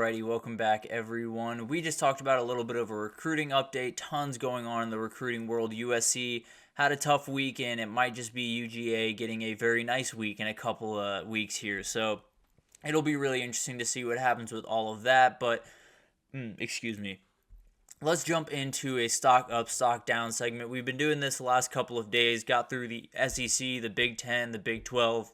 Alrighty, welcome back everyone. We just talked about a little bit of a recruiting update. Tons going on in the recruiting world. USC had a tough week, and it might just be UGA getting a very nice week in a couple of weeks here. So it'll be really interesting to see what happens with all of that. But, excuse me. Let's jump into a stock up, stock down segment. We've been doing this the last couple of days. Got through the SEC, the Big 10, the Big 12.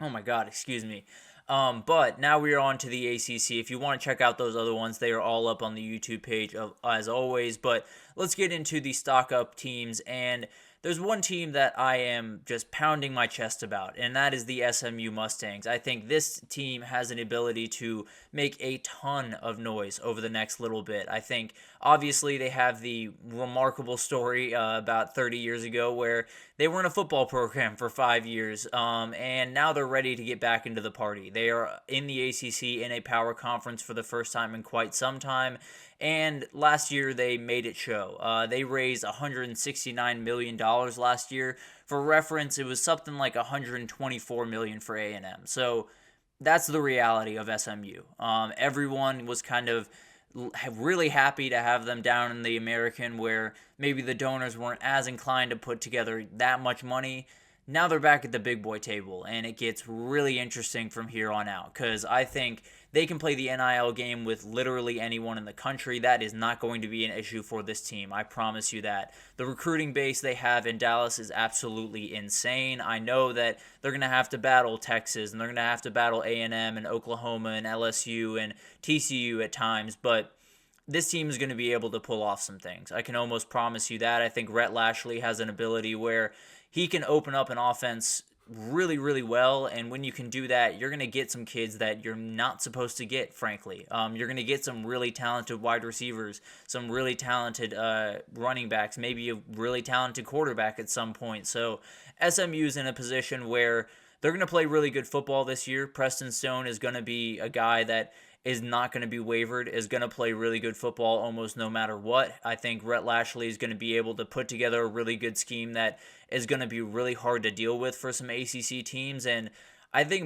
Oh my God, excuse me. But now we are on to the ACC. If you want to check out those other ones, they are all up on the YouTube page as always. But let's get into the stock up teams. And there's one team that I am just pounding my chest about, and that is the SMU Mustangs. I think this team has an ability to make a ton of noise over the next little bit. I think, obviously, they have the remarkable story about 30 years ago where they were in a football program for 5 years, and now they're ready to get back into the party. They are in the ACC in a power conference for the first time in quite some time, and last year they made it show. They raised $169 million last year. For reference, it was something like $124 million for A&M. So that's the reality of SMU. Everyone was kind of really happy to have them down in the American, where maybe the donors weren't as inclined to put together that much money. Now they're back at the big boy table, and it gets really interesting from here on out, because I think they can play the NIL game with literally anyone in the country. That is not going to be an issue for this team. I promise you that. The recruiting base they have in Dallas is absolutely insane. I know that they're going to have to battle Texas, and they're going to have to battle A&M and Oklahoma and LSU and TCU at times, but this team is going to be able to pull off some things. I can almost promise you that. I think Rhett Lashley has an ability where he can open up an offense really, really well, and when you can do that, you're going to get some kids that you're not supposed to get, frankly. You're going to get some really talented wide receivers, some really talented running backs, maybe a really talented quarterback at some point. So SMU is in a position where they're going to play really good football this year. Preston Stone is going to be a guy that is not going to be wavered, is going to play really good football almost no matter what. I think Rhett Lashley is going to be able to put together a really good scheme that is going to be really hard to deal with for some ACC teams. And I think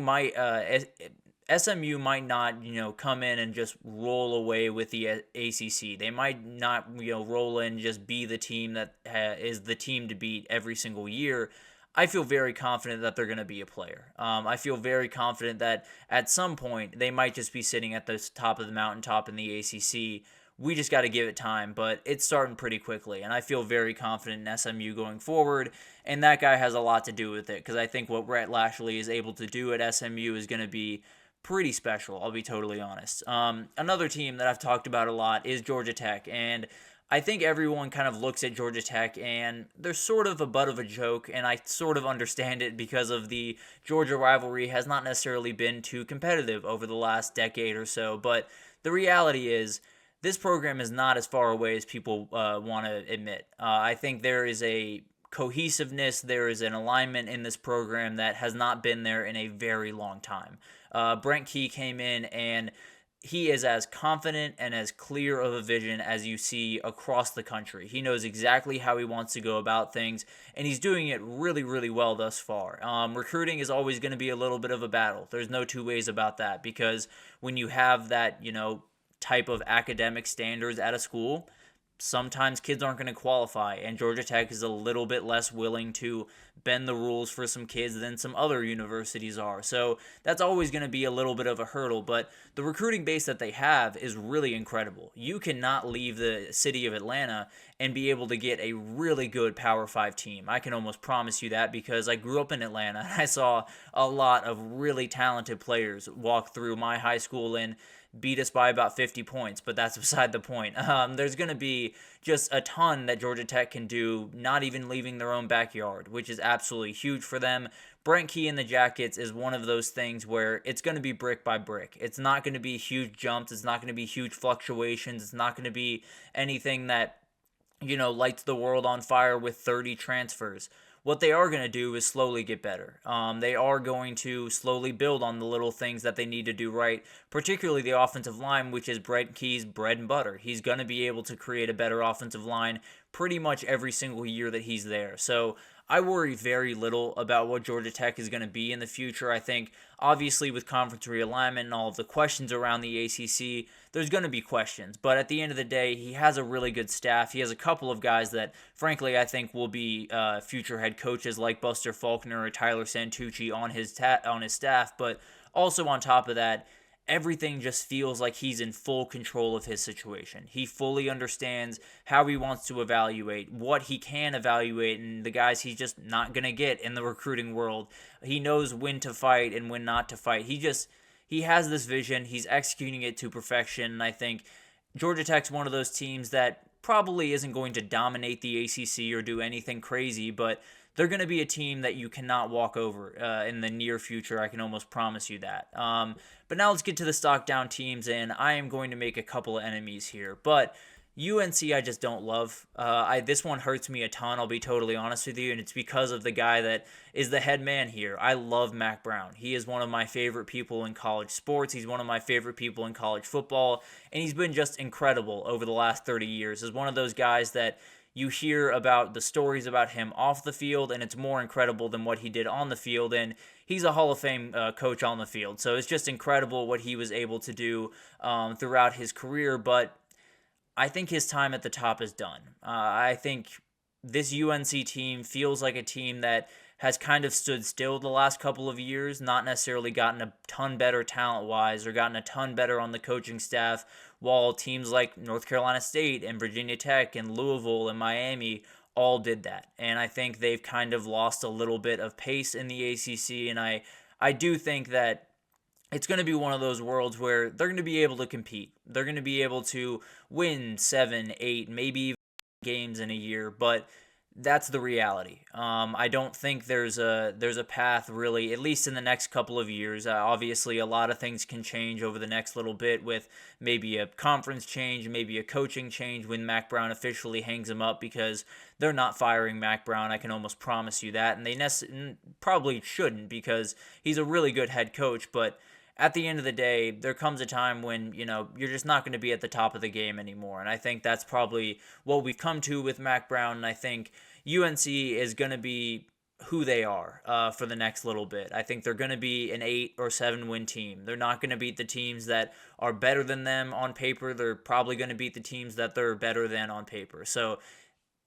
SMU might not, come in and just roll away with the ACC. They might not, roll in and just be the team that is the team to beat every single year. I feel very confident that they're going to be a player. I feel very confident that at some point they might just be sitting at the top of the mountaintop in the ACC. We just got to give it time, but it's starting pretty quickly, and I feel very confident in SMU going forward, and that guy has a lot to do with it, because I think what Rhett Lashley is able to do at SMU is going to be pretty special, I'll be totally honest. Another team that I've talked about a lot is Georgia Tech, and I think everyone kind of looks at Georgia Tech and they're sort of a butt of a joke, and I sort of understand it because of the Georgia rivalry has not necessarily been too competitive over the last decade or so, but the reality is this program is not as far away as people want to admit. I think there is a cohesiveness, there is an alignment in this program that has not been there in a very long time. Brent Key came in, and he is as confident and as clear of a vision as you see across the country. He knows exactly how he wants to go about things, and he's doing it really, really well thus far. Recruiting is always going to be a little bit of a battle. There's no two ways about that, because when you have that, type of academic standards at a school, sometimes kids aren't going to qualify, and Georgia Tech is a little bit less willing to bend the rules for some kids than some other universities are. So that's always going to be a little bit of a hurdle, but the recruiting base that they have is really incredible. You cannot leave the city of Atlanta and be able to get a really good Power 5 team. I can almost promise you that, because I grew up in Atlanta and I saw a lot of really talented players walk through my high school and beat us by about 50 points, but that's beside the point. There's going to be just a ton that Georgia Tech can do, not even leaving their own backyard, which is absolutely huge for them. Brent Key and the Jackets is one of those things where it's going to be brick by brick. It's not going to be huge jumps. It's not going to be huge fluctuations. It's not going to be anything that, lights the world on fire with 30 transfers. What they are going to do is slowly get better. They are going to slowly build on the little things that they need to do right, particularly the offensive line, which is Brent Key's bread and butter. He's going to be able to create a better offensive line pretty much every single year that he's there. So I worry very little about what Georgia Tech is going to be in the future. I think, obviously, with conference realignment and all of the questions around the ACC, there's going to be questions. But at the end of the day, he has a really good staff. He has a couple of guys that, frankly, I think will be future head coaches like Buster Faulkner or Tyler Santucci on his staff. But also on top of that, everything just feels like he's in full control of his situation. He fully understands how he wants to evaluate, what he can evaluate, and the guys he's just not going to get in the recruiting world. He knows when to fight and when not to fight. He has this vision. He's executing it to perfection, and I think Georgia Tech's one of those teams that probably isn't going to dominate the ACC or do anything crazy, but they're going to be a team that you cannot walk over in the near future. I can almost promise you that. But now let's get to the stock down teams, and I am going to make a couple of enemies here. But UNC I just don't love. This one hurts me a ton, I'll be totally honest with you, and it's because of the guy that is the head man here. I love Mack Brown. He is one of my favorite people in college sports. He's one of my favorite people in college football, and he's been just incredible over the last 30 years. He's one of those guys that you hear about the stories about him off the field, and it's more incredible than what he did on the field, and he's a Hall of Fame coach on the field. So it's just incredible what he was able to do throughout his career, but I think his time at the top is done. I think this UNC team feels like a team that has kind of stood still the last couple of years, not necessarily gotten a ton better talent-wise or gotten a ton better on the coaching staff, while teams like North Carolina State and Virginia Tech and Louisville and Miami all did that. And I think they've kind of lost a little bit of pace in the ACC, and I do think that it's going to be one of those worlds where they're going to be able to compete. They're going to be able to win 7, 8, maybe even games in a year, but that's the reality. I don't think there's a path really, at least in the next couple of years. Obviously, a lot of things can change over the next little bit with maybe a conference change, maybe a coaching change when Mack Brown officially hangs him up, because they're not firing Mack Brown. I can almost promise you that, and they probably shouldn't, because he's a really good head coach, but at the end of the day, there comes a time when, you're just not going to be at the top of the game anymore. And I think that's probably what we've come to with Mack Brown. And I think UNC is going to be who they are for the next little bit. I think they're going to be an 8 or 7 win team. They're not going to beat the teams that are better than them on paper. They're probably going to beat the teams that they're better than on paper. So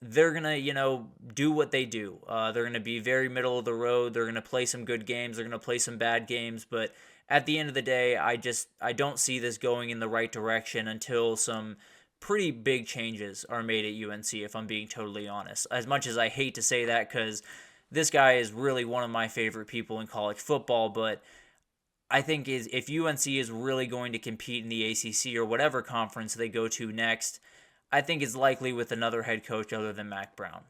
they're going to, do what they do. They're going to be very middle of the road. They're going to play some good games. They're going to play some bad games. But at the end of the day, I don't see this going in the right direction until some pretty big changes are made at UNC, if I'm being totally honest. As much as I hate to say that, because this guy is really one of my favorite people in college football, but I think if UNC is really going to compete in the ACC or whatever conference they go to next, I think it's likely with another head coach other than Mack Brown.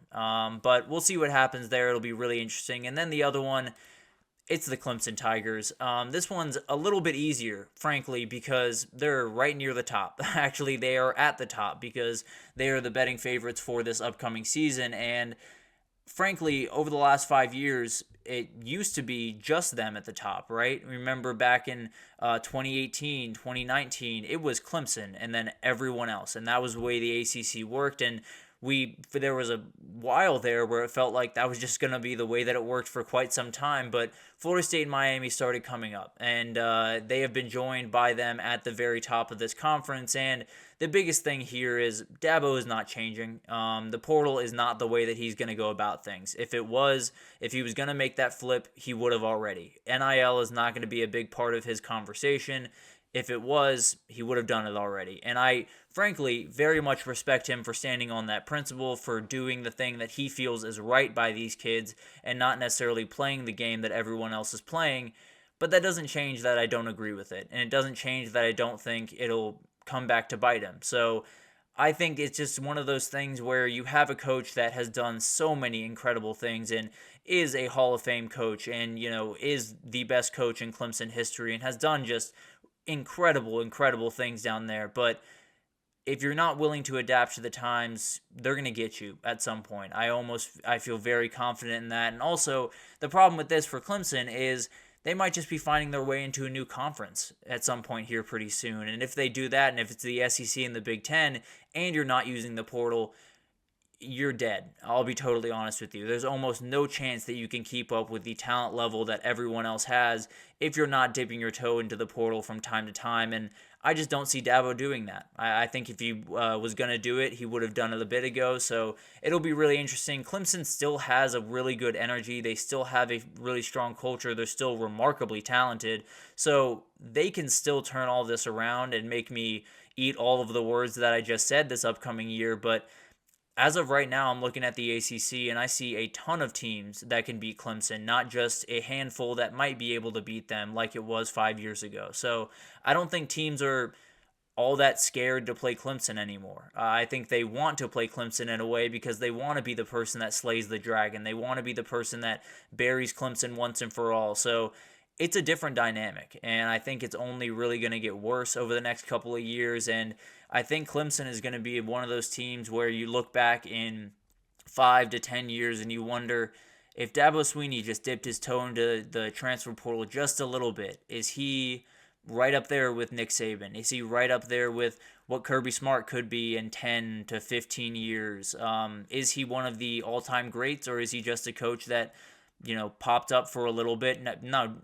But we'll see what happens there. It'll be really interesting. And then the other one, it's the Clemson Tigers. This one's a little bit easier, frankly, because they're right near the top. Actually, they are at the top because they are the betting favorites for this upcoming season. And frankly, over the last 5 years, it used to be just them at the top, right? Remember back in 2018, 2019, it was Clemson and then everyone else. And that was the way the ACC worked. And there was a while there where it felt like that was just going to be the way that it worked for quite some time, but Florida State and Miami started coming up, and they have been joined by them at the very top of this conference, and the biggest thing here is Dabo is not changing. The portal is not the way that he's going to go about things. If he was going to make that flip, he would have already. NIL is not going to be a big part of his conversation. If it was, he would have done it already. And I, frankly, very much respect him for standing on that principle, for doing the thing that he feels is right by these kids and not necessarily playing the game that everyone else is playing. But that doesn't change that I don't agree with it. And it doesn't change that I don't think it'll come back to bite him. So I think it's just one of those things where you have a coach that has done so many incredible things and is a Hall of Fame coach and, is the best coach in Clemson history and has done just incredible things down there. But if you're not willing to adapt to the times, they're going to get you at some point. I feel very confident in that. And also, the problem with this for Clemson is they might just be finding their way into a new conference at some point here pretty soon. And if they do that, and if it's the SEC and the Big Ten, and you're not using the portal, you're dead. I'll be totally honest with you. There's almost no chance that you can keep up with the talent level that everyone else has if you're not dipping your toe into the portal from time to time. And I just don't see Dabo doing that. I think if he was going to do it, he would have done it a bit ago. So it'll be really interesting. Clemson still has a really good energy. They still have a really strong culture. They're still remarkably talented. So they can still turn all this around and make me eat all of the words that I just said this upcoming year. But as of right now, I'm looking at the ACC and I see a ton of teams that can beat Clemson, not just a handful that might be able to beat them like it was 5 years ago. So I don't think teams are all that scared to play Clemson anymore. I think they want to play Clemson in a way because they want to be the person that slays the dragon. They want to be the person that buries Clemson once and for all. So it's a different dynamic, and I think it's only really going to get worse over the next couple of years. And I think Clemson is going to be one of those teams where you look back in 5 to 10 years and you wonder if Dabo Swinney just dipped his toe into the transfer portal just a little bit. Is he right up there with Nick Saban? Is he right up there with what Kirby Smart could be in 10 to 15 years? Is he one of the all-time greats, or is he just a coach that, popped up for a little bit? No,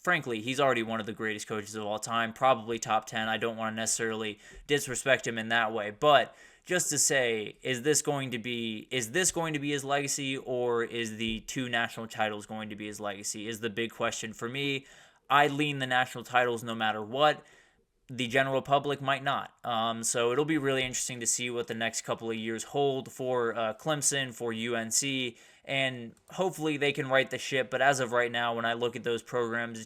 frankly, he's already one of the greatest coaches of all time, probably top 10. I don't want to necessarily disrespect him in that way, but just to say, is this going to be his legacy, or is the 2 national titles going to be his legacy, is the big question for me. I lean the national titles no matter what. The general public might not. So it'll be really interesting to see what the next couple of years hold for Clemson, for UNC, and hopefully they can right the ship. But as of right now, when I look at those programs,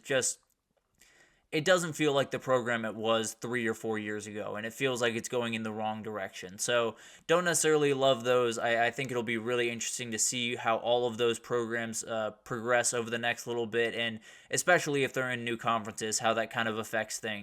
it doesn't feel like the program it was 3 or 4 years ago, and it feels like it's going in the wrong direction. So don't necessarily love those. I think it'll be really interesting to see how all of those programs progress over the next little bit, and especially if they're in new conferences, how that kind of affects things.